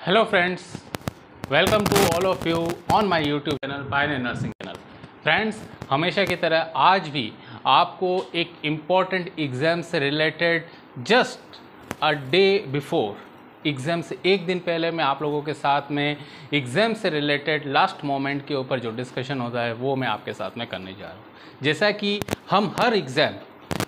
Hello friends, welcome to all of you on my YouTube channel pioneer nursing channel. Friends, हमेशा की तरह आज भी आपको एक इम्पॉर्टेंट एग्ज़ाम से related just a day before exam से एक दिन पहले मैं आप लोगों के साथ में एग्ज़ाम से रिलेटेड लास्ट मोमेंट के ऊपर जो डिस्कशन होता है वो मैं आपके साथ में करने जा रहा हूँ। जैसा कि हम हर एग्ज़ाम,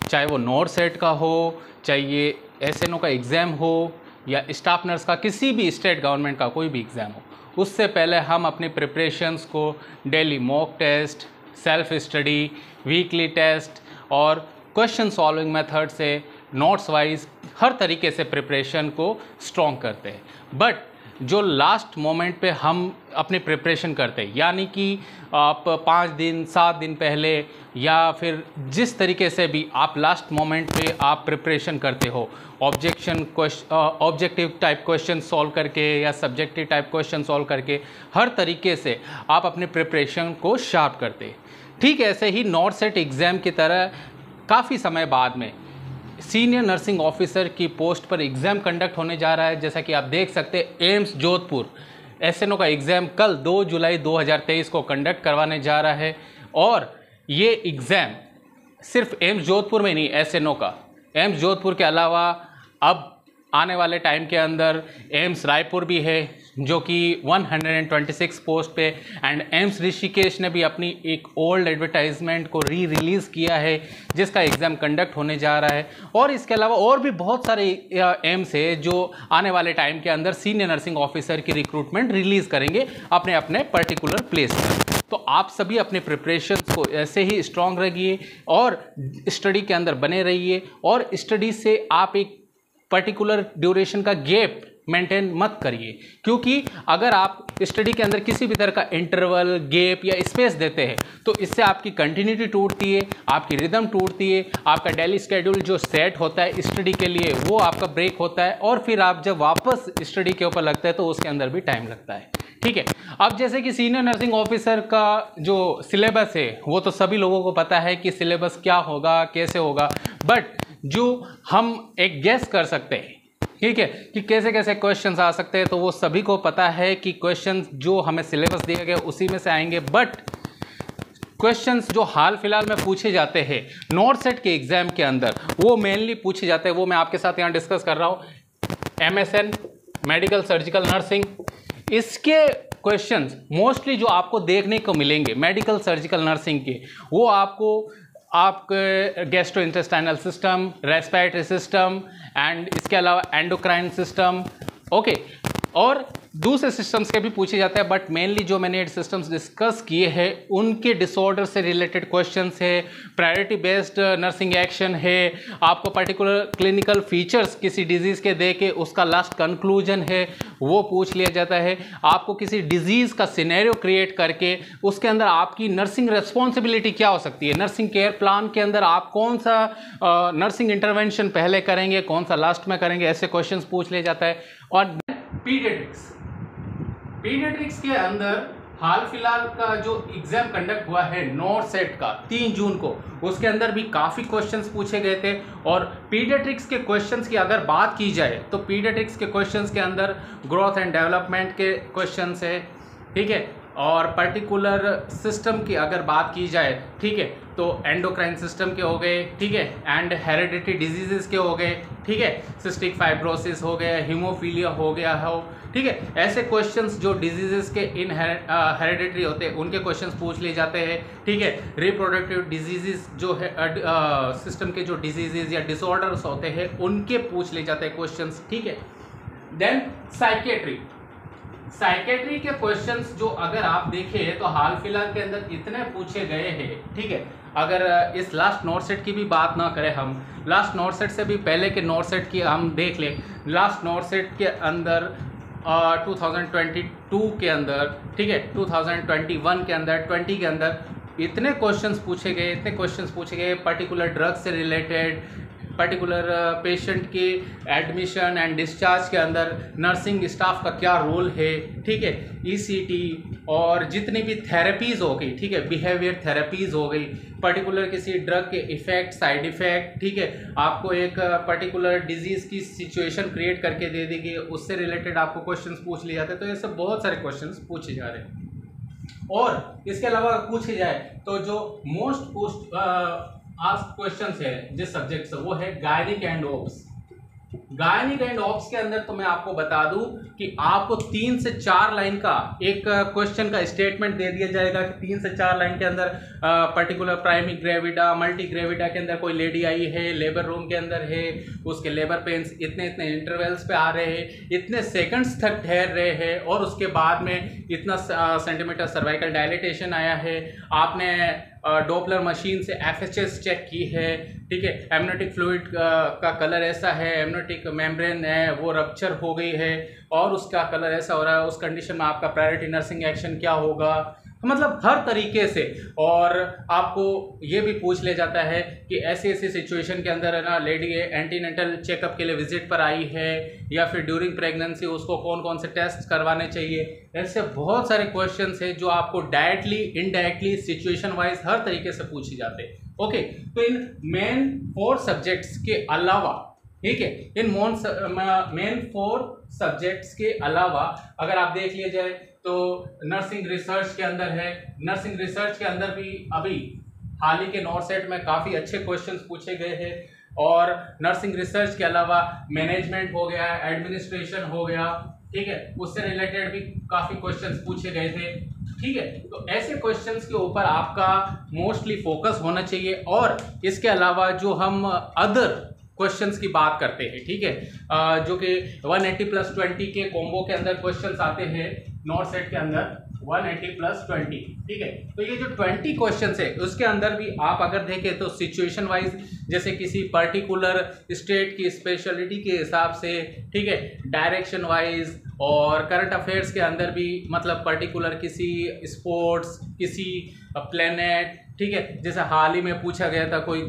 चाहे वो नॉर सेट का हो, चाहे ये SNO का एग्ज़ाम हो या स्टाफ नर्स का, किसी भी स्टेट गवर्नमेंट का कोई भी एग्ज़ाम हो, उससे पहले हम अपनी प्रिपरेशंस को daily mock test, self study, weekly test और क्वेश्चन सॉल्विंग मेथड से नोट्स वाइज हर तरीके से प्रिपरेशन को स्ट्रॉन्ग करते हैं। बट जो लास्ट मोमेंट पे हम अपनी प्रिपरेशन करते हैं, यानी कि आप 5 दिन 7 दिन पहले या फिर जिस तरीके से भी आप लास्ट मोमेंट पे आप प्रिपरेशन करते हो, ऑब्जेक्टिव टाइप क्वेश्चन सॉल्व करके या सब्जेक्टिव टाइप क्वेश्चन सॉल्व करके हर तरीके से आप अपने प्रिपरेशन को शार्प करते हैं। ठीक ऐसे ही नॉर सेट एग्ज़ाम की तरह काफ़ी समय बाद में सीनियर नर्सिंग ऑफिसर की पोस्ट पर एग्ज़ाम कंडक्ट होने जा रहा है। जैसा कि आप देख सकते हैं, एम्स जोधपुर SNO का एग्ज़ाम कल 2 जुलाई 2023 को कंडक्ट करवाने जा रहा है। और ये एग्ज़ाम सिर्फ एम्स जोधपुर में नहीं, SNO का एम्स जोधपुर के अलावा अब आने वाले टाइम के अंदर एम्स रायपुर भी है, जो कि 126 पोस्ट पे, एंड एम्स ऋषिकेश ने भी अपनी एक ओल्ड एडवर्टाइजमेंट को रिलीज़ किया है जिसका एग्ज़ाम कंडक्ट होने जा रहा है। और इसके अलावा और भी बहुत सारे एम्स है जो आने वाले टाइम के अंदर सीनियर नर्सिंग ऑफिसर की रिक्रूटमेंट रिलीज़ करेंगे अपने अपने पर्टिकुलर प्लेस पर। तो आप सभी अपने प्रिपरेशन को ऐसे ही स्ट्रॉन्ग रखिए और स्टडी के अंदर बने रहिए, और स्टडी से आप एक पर्टिकुलर ड्यूरेशन का गैप मेंटेन मत करिए, क्योंकि अगर आप स्टडी के अंदर किसी भी तरह का इंटरवल, गैप या स्पेस देते हैं तो इससे आपकी कंटिन्यूटी टूटती है, आपकी रिदम टूटती है, आपका डेली स्केड्यूल जो सेट होता है स्टडी के लिए वो आपका ब्रेक होता है, और फिर आप जब वापस स्टडी के ऊपर लगता है तो उसके अंदर भी टाइम लगता है। ठीक है, अब जैसे कि सीनियर नर्सिंग ऑफिसर का जो सिलेबस है वो तो सभी लोगों को पता है कि सिलेबस क्या होगा, कैसे होगा, बट जो हम एक गेस कर सकते हैं, ठीक है, कि कैसे कैसे क्वेश्चंस आ सकते हैं, तो वो सभी को पता है कि क्वेश्चंस जो हमें सिलेबस दिया गया उसी में से आएंगे। बट क्वेश्चंस जो हाल फिलहाल में पूछे जाते हैं नॉर सेट के एग्जाम के अंदर, वो मेनली पूछे जाते हैं, वो मैं आपके साथ यहाँ डिस्कस कर रहा हूँ। MSN मेडिकल सर्जिकल नर्सिंग, इसके क्वेश्चंस मोस्टली जो आपको देखने को मिलेंगे मेडिकल सर्जिकल नर्सिंग के, वो आपके gastrointestinal system, respiratory system and इसके अलावा एंडोक्राइन सिस्टम, ओके, और दूसरे सिस्टम्स के भी पूछे जाते हैं। बट मेनली जो मैंने सिस्टम्स डिस्कस किए हैं उनके डिसऑर्डर से रिलेटेड क्वेश्चंस है, प्रायोरिटी बेस्ड नर्सिंग एक्शन है, आपको पर्टिकुलर क्लिनिकल फीचर्स किसी डिजीज़ के दे के उसका लास्ट कंक्लूजन है वो पूछ लिया जाता है, आपको किसी डिजीज़ का सिनेरियो क्रिएट करके उसके अंदर आपकी नर्सिंग रिस्पॉन्सिबिलिटी क्या हो सकती है, नर्सिंग केयर प्लान के अंदर आप कौन सा नर्सिंग इंटरवेंशन पहले करेंगे, कौन सा लास्ट में करेंगे, ऐसे क्वेश्चंस पूछ लिया जाता है। और पीडियाट्रिक्स के अंदर हाल फिलहाल का जो एग्जाम कंडक्ट हुआ है नॉर सेट का 3 जून को, उसके अंदर भी काफ़ी क्वेश्चंस पूछे गए थे। और पीडियाट्रिक्स के क्वेश्चंस की अगर बात की जाए तो पीडियाट्रिक्स के क्वेश्चंस के अंदर ग्रोथ एंड डेवलपमेंट के क्वेश्चंस है, ठीक है, और पर्टिकुलर सिस्टम की अगर बात की जाए, ठीक है, तो एंडोक्राइन सिस्टम के हो गए, ठीक है, एंड हेरिडिटरी डिजीजेस के हो गए, ठीक है, सिस्टिक फाइब्रोसिस हो गया, हीमोफीलिया हो गया हो, ठीक है, ऐसे क्वेश्चंस जो डिजीजेस के इन हेरिडिटरी होते हैं उनके क्वेश्चंस पूछ लिए जाते हैं, ठीक है। रिप्रोडक्टिव डिजीजेस जो है सिस्टम के जो डिजीजेस या डिसऑर्डर्स होते हैं उनके पूछ लिए जाते हैं क्वेश्चंस, ठीक है। देन साइकेट्री के क्वेश्चंस जो अगर आप देखें तो हाल फिलहाल के अंदर इतने पूछे गए हैं, ठीक है। अगर इस लास्ट नॉर सेट की भी बात ना करें, हम लास्ट नॉर सेट से भी पहले के नॉर सेट की हम देख लें। लास्ट नॉर सेट के अंदर 2022 के अंदर, ठीक है, 2021 के अंदर, 20 के अंदर इतने क्वेश्चंस पूछे गए पर्टिकुलर ड्रग से रिलेटेड, पर्टिकुलर पेशेंट के एडमिशन एंड डिस्चार्ज के अंदर नर्सिंग स्टाफ का क्या रोल है, ठीक है, ईसीटी और जितनी भी थेरेपीज़ हो गई, ठीक है, बिहेवियर थेरेपीज़ हो गई, पर्टिकुलर किसी ड्रग के इफेक्ट, साइड इफेक्ट, ठीक है, आपको एक पर्टिकुलर डिजीज़ की सिचुएशन क्रिएट करके दे देगी, उससे रिलेटेड आपको क्वेश्चंस पूछ लिए जाते हैं। तो ये सब बहुत सारे क्वेश्चंस पूछे जा रहे हैं। और इसके अलावा पूछे जाए तो जो मोस्ट आस्क्ड क्वेश्चंस है जिस सब्जेक्ट से, वो है gynaec and obs. Gynaec and obs के अंदर तो मैं आपको बता दूं कि आपको 3 से 4 लाइन का एक क्वेश्चन का स्टेटमेंट दे दिया जाएगा कि 3 से 4 लाइन के अंदर particular primary gravida, multi gravida के अंदर कोई लेडी आई है, लेबर रूम के अंदर है, उसके लेबर पेन्स इतने इतने इंटरवल्स पे आ रहे हैं, इतने सेकंड्स तक ठहर रहे हैं, और उसके बाद में इतना सेंटीमीटर सर्वाइकल डायलिटेशन आया है, आपने डॉपलर मशीन से एफएचएस चेक की है, ठीक है, एमनियोटिक फ्लूइड का कलर ऐसा है, एमनियोटिक मेम्ब्रेन है वो रप्चर हो गई है और उसका कलर ऐसा हो रहा है, उस कंडीशन में आपका प्रायोरिटी नर्सिंग एक्शन क्या होगा, मतलब हर तरीके से। और आपको ये भी पूछ लिया जाता है कि ऐसी ऐसी सिचुएशन के अंदर है ना, लेडी एंटीनेटल चेकअप के लिए विजिट पर आई है या फिर ड्यूरिंग प्रेगनेंसी उसको कौन कौन से टेस्ट करवाने चाहिए। ऐसे बहुत सारे क्वेश्चंस हैं जो आपको डायरेक्टली इनडायरेक्टली सिचुएशन वाइज हर तरीके से पूछे जाते हैं। ओके, तो इन मेन 4 सब्जेक्ट्स के अलावा, ठीक है, इन मेन 4 सब्जेक्ट्स के अलावा अगर आप देख लिया जाए तो नर्सिंग रिसर्च के अंदर है, नर्सिंग रिसर्च के अंदर भी अभी हाल ही के नॉर्सेट में काफ़ी अच्छे क्वेश्चंस पूछे गए हैं। और नर्सिंग रिसर्च के अलावा मैनेजमेंट हो गया, एडमिनिस्ट्रेशन हो गया, ठीक है, उससे रिलेटेड भी काफ़ी क्वेश्चंस पूछे गए थे, ठीक है। तो ऐसे क्वेश्चंस के ऊपर आपका मोस्टली फोकस होना चाहिए। और इसके अलावा जो हम अदर क्वेश्चंस की बात करते हैं, ठीक है, जो कि 180+20 के कॉम्बो के अंदर क्वेश्चंस आते हैं नॉर्थ सेट के अंदर 180+20, ठीक है। तो ये जो 20 क्वेश्चंस है उसके अंदर भी आप अगर देखें तो सिचुएशन वाइज, जैसे किसी पर्टिकुलर स्टेट की स्पेशलिटी के हिसाब से, ठीक है, डायरेक्शन वाइज, और करंट अफेयर्स के अंदर भी मतलब पर्टिकुलर किसी स्पोर्ट्स, किसी प्लेनेट, ठीक है, जैसे हाल ही में पूछा गया था कोई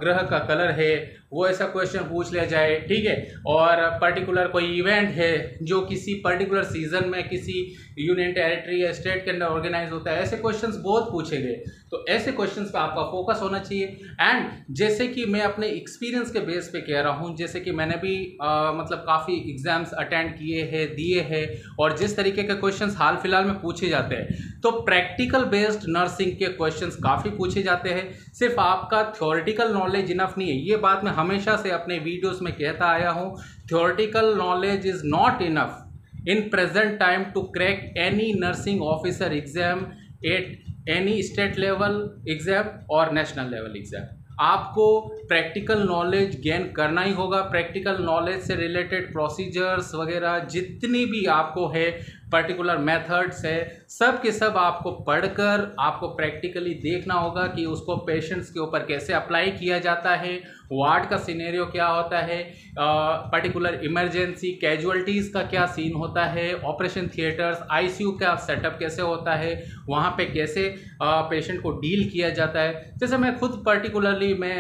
ग्रह का कलर है, वो ऐसा क्वेश्चन पूछ लिया जाए, ठीक है। और पर्टिकुलर कोई इवेंट है जो किसी पर्टिकुलर सीजन में किसी यूनियन टेरिटरी या स्टेट के अंदर ऑर्गेनाइज होता है, ऐसे क्वेश्चंस बहुत पूछे गए। तो ऐसे क्वेश्चंस पे आपका फोकस होना चाहिए। एंड जैसे कि मैं अपने एक्सपीरियंस के बेस पे कह रहा हूँ, जैसे कि मैंने भी मतलब काफ़ी एग्जाम्स अटेंड किए हैं, दिए हैं, और जिस तरीके के क्वेश्चंस हाल फिलहाल में पूछे जाते हैं, तो प्रैक्टिकल बेस्ड नर्सिंग के क्वेश्चंस काफ़ी पूछे जाते हैं। सिर्फ आपका थ्योरेटिकल नॉलेज इनफ नहीं है, ये बात मैं हमेशा से अपने वीडियोस में कहता आया हूँ। Theoretical knowledge is not enough in present time to crack any nursing officer exam at any state level exam और national level exam। आपको प्रैक्टिकल नॉलेज गेन करना ही होगा। प्रैक्टिकल नॉलेज से रिलेटेड प्रोसीजर्स वगैरह जितनी भी आपको है, पर्टिकुलर मेथड्स है, सब के सब आपको पढ़कर आपको प्रैक्टिकली देखना होगा कि उसको पेशेंट्स के ऊपर कैसे अप्लाई किया जाता है, वार्ड का सिनेरियो क्या होता है, पर्टिकुलर इमरजेंसी कैजुअलिटीज़ का क्या सीन होता है, ऑपरेशन थिएटर्स, आईसीयू का सेटअप कैसे होता है, वहाँ पे कैसे पेशेंट को डील किया जाता है। जैसे मैं खुद पर्टिकुलरली मैं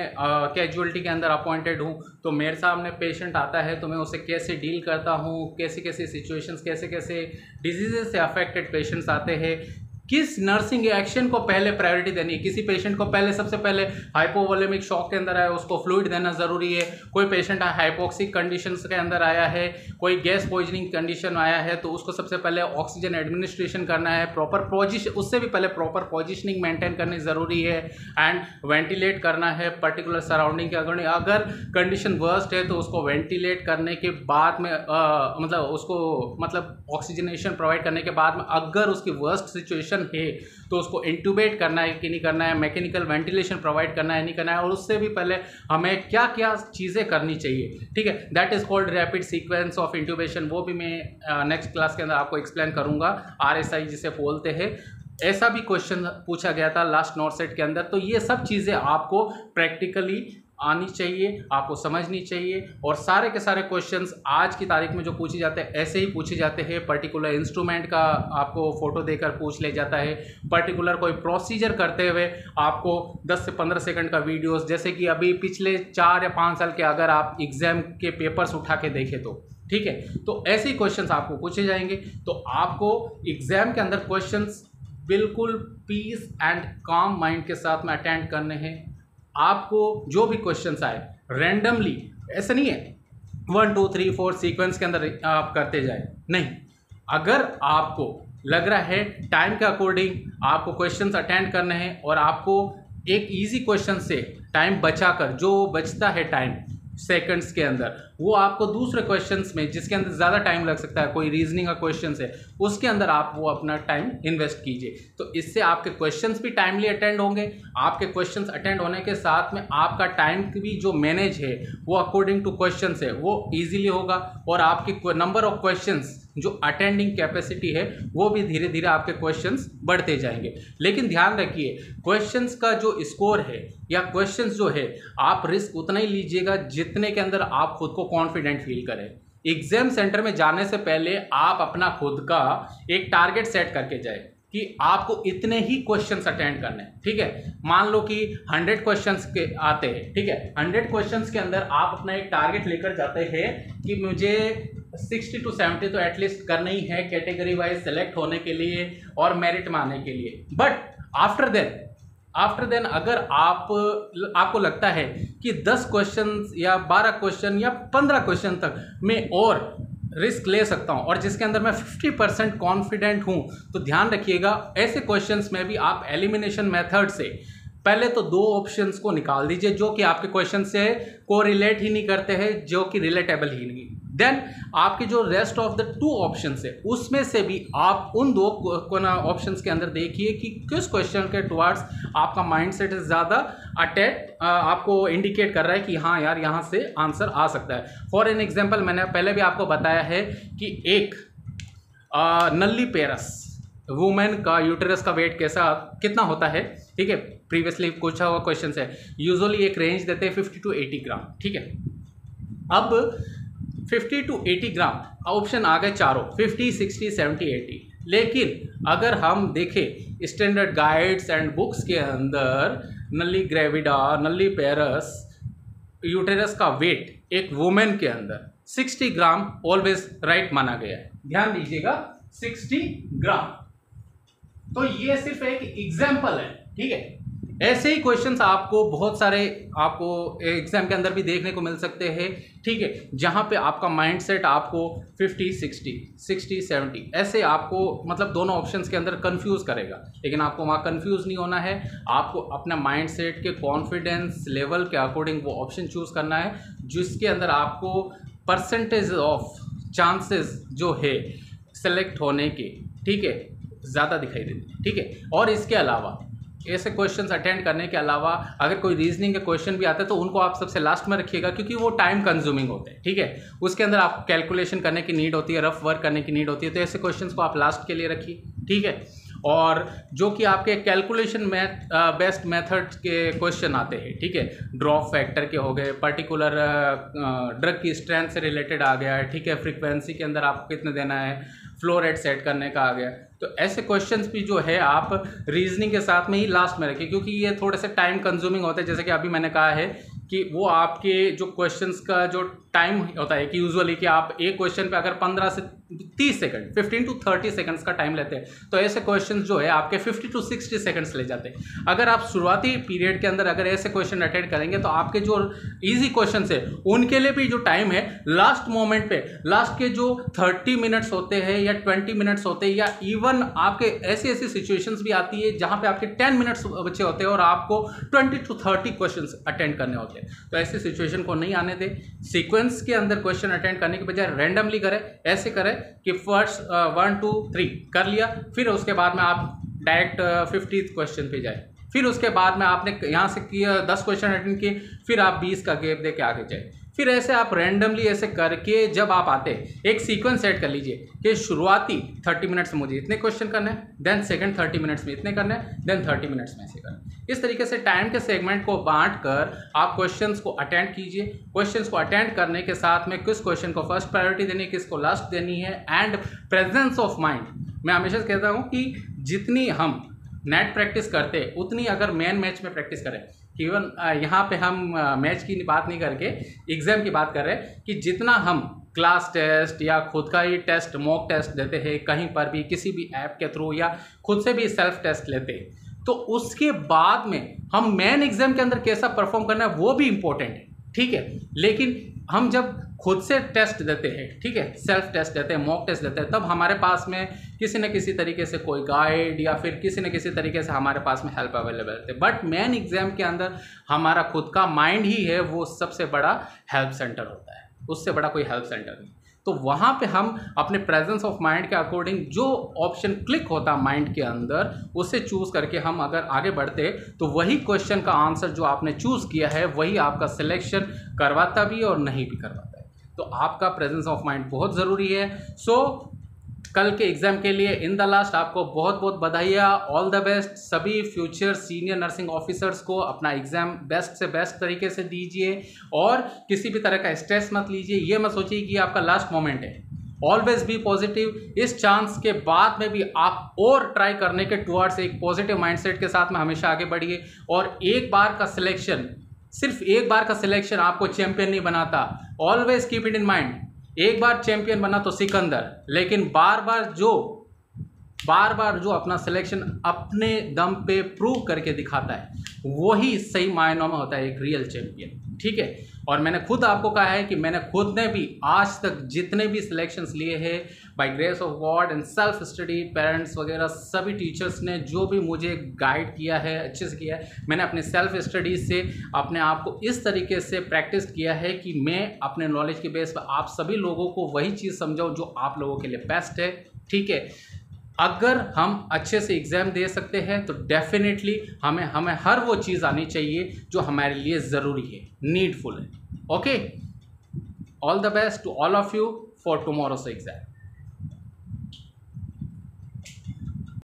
कैजुअलिटी के अंदर अपॉइंटेड हूँ, तो मेरे सामने पेशेंट आता है तो मैं उसे कैसे डील करता हूँ, कैसे कैसे सिचुएशंस, कैसे कैसे डिजीजेस से अफेक्टेड पेशेंट्स आते हैं, किस नर्सिंग एक्शन को पहले प्रायोरिटी देनी है। किसी पेशेंट को पहले सबसे पहले हाइपोवोलेमिक शॉक के अंदर आया, उसको फ्लूइड देना ज़रूरी है। कोई पेशेंट हाइपोक्सिक कंडीशंस के अंदर आया है, कोई गैस पॉइजनिंग कंडीशन आया है, तो उसको सबसे पहले ऑक्सीजन एडमिनिस्ट्रेशन करना है, प्रॉपर पोजिशन, उससे भी पहले प्रॉपर पोजिशनिंग मेंटेन करनी ज़रूरी है, एंड वेंटिलेट करना है पर्टिकुलर सराउंडिंग के अकॉर्डिंग। अगर कंडीशन वर्स्ट है तो उसको वेंटिलेट करने के बाद में मतलब उसको मतलब ऑक्सीजनेशन प्रोवाइड करने के बाद में अगर उसकी वर्स्ट सिचुएशन है तो उसको इंट्यूबेट करना है कि नहीं करना है, मैकेनिकल वेंटिलेशन प्रोवाइड करना है नहीं करना है, और उससे भी पहले हमें क्या क्या चीज़ें करनी चाहिए, ठीक है। That is called rapid sequence of intubation. वो भी मैं नेक्स्ट क्लास के अंदर आपको एक्सप्लेन करूंगा, RSI जिसे बोलते हैं। ऐसा भी क्वेश्चन पूछा गया था लास्ट नॉर्थ सेट के अंदर। तो ये सब चीज़ें आपको प्रैक्टिकली आनी चाहिए, आपको समझनी चाहिए। और सारे के सारे क्वेश्चंस आज की तारीख में जो पूछे जाते हैं ऐसे ही पूछे जाते हैं। पर्टिकुलर इंस्ट्रूमेंट का आपको फ़ोटो देकर पूछ ले जाता है, पर्टिकुलर कोई प्रोसीजर करते हुए आपको 10 से 15 सेकंड का वीडियोस, जैसे कि अभी पिछले 4 या 5 साल के अगर आप एग्ज़ाम के पेपर्स उठा के देखें तो ठीक है, तो ऐसे ही क्वेश्चंस आपको पूछे जाएंगे। तो आपको एग्ज़ाम के अंदर क्वेश्चंस बिल्कुल पीस एंड काम माइंड के साथ में अटेंड करने हैं। आपको जो भी क्वेश्चंस आए रैंडमली, ऐसा नहीं है 1 2 3 4 सीक्वेंस के अंदर आप करते जाए, नहीं। अगर आपको लग रहा है टाइम के अकॉर्डिंग आपको क्वेश्चंस अटेंड करने हैं और आपको एक इजी क्वेश्चन से टाइम बचाकर, जो बचता है टाइम सेकंड्स के अंदर, वो आपको दूसरे क्वेश्चंस में जिसके अंदर ज़्यादा टाइम लग सकता है, कोई रीजनिंग का क्वेश्चन है, उसके अंदर आप वो अपना टाइम इन्वेस्ट कीजिए। तो इससे आपके क्वेश्चंस भी टाइमली अटेंड होंगे। आपके क्वेश्चंस अटेंड होने के साथ में आपका टाइम भी जो मैनेज है वो अकॉर्डिंग टू क्वेश्चंस है वो ईजिली होगा, और आपके नंबर ऑफ क्वेश्चंस जो अटेंडिंग कैपेसिटी है वो भी धीरे धीरे आपके क्वेश्चंस बढ़ते जाएंगे। लेकिन ध्यान रखिए, क्वेश्चंस का जो स्कोर है या क्वेश्चंस जो है, आप रिस्क उतना ही लीजिएगा जितने के अंदर आप खुद को कॉन्फिडेंट फील करें। एग्जाम सेंटर में जाने से पहले आप अपना खुद का एक टारगेट सेट करके जाए कि आपको इतने ही क्वेश्चंस अटेंड करने हैं, ठीक है। मान लो कि 100 क्वेश्चंस के आते हैं, ठीक है, 100 क्वेश्चंस के अंदर आप अपना एक टारगेट लेकर जाते हैं कि मुझे 60 to 70 तो एटलीस्ट करना ही है कैटेगरी वाइज सेलेक्ट होने के लिए और मेरिट में आने के लिए। बट आफ्टर देन अगर आपको लगता है कि 10 क्वेश्चन या 12 क्वेश्चन या 15 क्वेश्चन तक मैं और रिस्क ले सकता हूं और जिसके अंदर मैं 50% कॉन्फिडेंट हूं, तो ध्यान रखिएगा ऐसे क्वेश्चंस में भी आप एलिमिनेशन मेथड से पहले तो 2 ऑप्शंस को निकाल दीजिए जो कि आपके क्वेश्चन से कोरिलेट ही नहीं करते हैं, जो कि रिलेटेबल ही नहीं। देन आपके जो रेस्ट ऑफ द 2 ऑप्शंस है उसमें से भी आप उन 2 ऑप्शंस के अंदर देखिए कि किस क्वेश्चन के टुवर्ड्स आपका माइंडसेट ज़्यादा आपको इंडिकेट कर रहा है कि हाँ यार यहाँ से आंसर आ सकता है। फॉर एन एग्जाम्पल, मैंने पहले भी आपको बताया है कि एक नल्ली पेरस वुमेन का यूटेरस का वेट कितना होता है, ठीक है, प्रीवियसली पूछा हुआ क्वेश्चन है। यूजुअली एक रेंज देते हैं 50 to 80 ग्राम, ठीक है। अब 50 to 80 ग्राम ऑप्शन आ गए चारों, 50, 60, 70, 80। लेकिन अगर हम देखें स्टैंडर्ड गाइड्स एंड बुक्स के अंदर नल्ली ग्रेविडा, नल्ली पेरस यूटेरस का वेट एक वुमेन के अंदर 60 ग्राम ऑलवेज राइट माना गया है। ध्यान दीजिएगा 60 ग्राम। तो ये सिर्फ एक एग्जाम्पल है, ठीक है। ऐसे ही क्वेश्चंस आपको बहुत सारे आपको एग्जाम के अंदर भी देखने को मिल सकते हैं, ठीक है, जहां पे आपका माइंडसेट आपको 50, 60, 60, 70 ऐसे आपको मतलब दोनों ऑप्शंस के अंदर कंफ्यूज करेगा। लेकिन आपको वहां कंफ्यूज नहीं होना है, आपको अपना माइंडसेट के कॉन्फिडेंस लेवल के अकॉर्डिंग वो ऑप्शन चूज करना है जिसके अंदर आपको परसेंटेज ऑफ चांसेस जो है सेलेक्ट होने के, ठीक है, ज़्यादा दिखाई देती है, ठीक है। और इसके अलावा ऐसे क्वेश्चंस अटेंड करने के अलावा अगर कोई रीजनिंग के क्वेश्चन भी आते हैं तो उनको आप सबसे लास्ट में रखिएगा, क्योंकि वो टाइम कंज्यूमिंग होते हैं, ठीक है। उसके अंदर आपको कैलकुलेशन करने की नीड होती है, रफ वर्क करने की नीड होती है, तो ऐसे क्वेश्चंस को आप लास्ट के लिए रखिए, ठीक है। और जो कि आपके कैलकुलेशन बेस्ड मेथड के क्वेश्चन आते हैं, ठीक है, ड्रॉप फैक्टर के हो गए, पर्टिकुलर ड्रग की स्ट्रेंथ से रिलेटेड आ गया है, ठीक है, फ्रीक्वेंसी के अंदर आपको कितने देना है, फ्लो रेट सेट करने का आ गया। तो ऐसे क्वेश्चंस भी जो है आप रीजनिंग के साथ में ही लास्ट में रखिए, क्योंकि ये थोड़े से टाइम कंज्यूमिंग होते हैं। जैसे कि अभी मैंने कहा है कि वो आपके जो क्वेश्चंस का जो टाइम होता है कि यूजुअली कि आप एक क्वेश्चन पे अगर 15 से 30 सेकंड 15 to 30 सेकंड्स का टाइम लेते हैं, तो ऐसे क्वेश्चंस जो है आपके 50 to 60 सेकंड्स ले जाते हैं। अगर आप शुरुआती पीरियड के अंदर अगर ऐसे क्वेश्चन अटेंड करेंगे तो आपके जो ईजी क्वेश्चन है उनके लिए भी जो टाइम है लास्ट मोमेंट पे, लास्ट के जो 30 मिनट्स होते हैं या 20 मिनट्स होते हैं, या इवन आपके ऐसी सिचुएशंस भी आती है जहां पे आपके 10 मिनट्स बचे होते हैं और आपको 20 to 30 क्वेश्चंस अटेंड करने होते हैं। तो ऐसी सिचुएशन को नहीं आने दें। सीक्वेंस के अंदर क्वेश्चन अटेंड करने के बजाय रैंडमली करें। ऐसे करें कि फर्स्ट 1 2 3 कर लिया, फिर उसके बाद में आप डायरेक्ट 50th क्वेश्चन पे जाए, फिर उसके बाद में आपने यहाँ से किया 10 क्वेश्चन अटेंड किए, फिर आप 20 का गैप दे के आगे जाए, फिर ऐसे आप रैंडमली ऐसे करके जब आप आते एक सीक्वेंस सेट कर लीजिए कि शुरुआती 30 मिनट्स में मुझे इतने क्वेश्चन करने हैं, देन सेकंड 30 मिनट्स में इतने करने हैं, देन 30 मिनट्स में ऐसे करना। इस तरीके से टाइम के सेगमेंट को बांट कर आप क्वेश्चंस को अटेंड कीजिए। क्वेश्चंस को अटेंड करने के साथ में किस क्वेश्चन को फर्स्ट प्रायोरिटी देनी है, किसको लास्ट देनी है, एंड प्रेजेंस ऑफ माइंड। मैं हमेशा कहता हूँ कि जितनी हम नेट प्रैक्टिस करते उतनी अगर मेन मैच में प्रैक्टिस करें, इवन यहाँ पे हम मैच की बात नहीं करके एग्ज़ाम की बात कर रहे हैं कि जितना हम क्लास टेस्ट या खुद का ही टेस्ट मॉक टेस्ट देते हैं कहीं पर भी किसी भी ऐप के थ्रू या खुद से भी सेल्फ टेस्ट लेते हैं, तो उसके बाद में हम मेन एग्ज़ाम के अंदर कैसा परफॉर्म करना है वो भी इम्पोर्टेंट है, ठीक है। लेकिन हम जब खुद से टेस्ट देते हैं, ठीक है, सेल्फ टेस्ट देते हैं, मॉक टेस्ट देते हैं, तब हमारे पास में किसी न किसी तरीके से कोई गाइड या फिर किसी न किसी तरीके से हमारे पास में हेल्प अवेलेबल है। बट मेन एग्जाम के अंदर हमारा खुद का माइंड ही है वो सबसे बड़ा हेल्प सेंटर होता है, उससे बड़ा कोई हेल्प सेंटर नहीं। तो वहाँ पे हम अपने प्रेजेंस ऑफ माइंड के अकॉर्डिंग जो ऑप्शन क्लिक होता है माइंड के अंदर उसे चूज़ करके हम अगर आगे बढ़ते तो वही क्वेश्चन का आंसर जो आपने चूज़ किया है वही आपका सिलेक्शन करवाता भी और नहीं भी करवाता है। तो आपका प्रेजेंस ऑफ माइंड बहुत ज़रूरी है। सो कल के एग्ज़ाम के लिए इन द लास्ट आपको बहुत बहुत बधाइयाँ, ऑल द बेस्ट। सभी फ्यूचर सीनियर नर्सिंग ऑफिसर्स को अपना एग्ज़ाम बेस्ट से बेस्ट तरीके से दीजिए और किसी भी तरह का स्ट्रेस मत लीजिए। ये मत सोचिए कि आपका लास्ट मोमेंट है। Always be positive. इस चांस के बाद में भी आप और ट्राई करने के टुवर्ड्स एक पॉजिटिव माइंडसेट के साथ में हमेशा आगे बढ़िए। और एक बार का सिलेक्शन, सिर्फ एक बार का सिलेक्शन आपको चैंपियन नहीं बनाता। Always keep it in mind, एक बार चैंपियन बना तो सिकंदर, लेकिन बार बार जो अपना सिलेक्शन अपने दम पे प्रूव करके दिखाता है वही सही मायनों में होता है एक रियल चैंपियन, ठीक है। और मैंने खुद आपको कहा है कि मैंने खुद ने भी आज तक जितने भी सिलेक्शंस लिए हैं by grace of God and self study, parents वगैरह सभी टीचर्स ने जो भी मुझे गाइड किया है अच्छे से किया है, मैंने अपने सेल्फ स्टडी से अपने आप को इस तरीके से प्रैक्टिस किया है कि मैं अपने नॉलेज के बेस पर आप सभी लोगों को वही चीज़ समझाऊँ जो आप लोगों के लिए बेस्ट है, ठीक है। अगर हम अच्छे से एग्ज़ाम दे सकते हैं तो डेफिनेटली हमें हर वो चीज़ आनी चाहिए जो हमारे लिए ज़रूरी है, नीडफुल है। Okay, all the best to all of you for tomorrow's exam.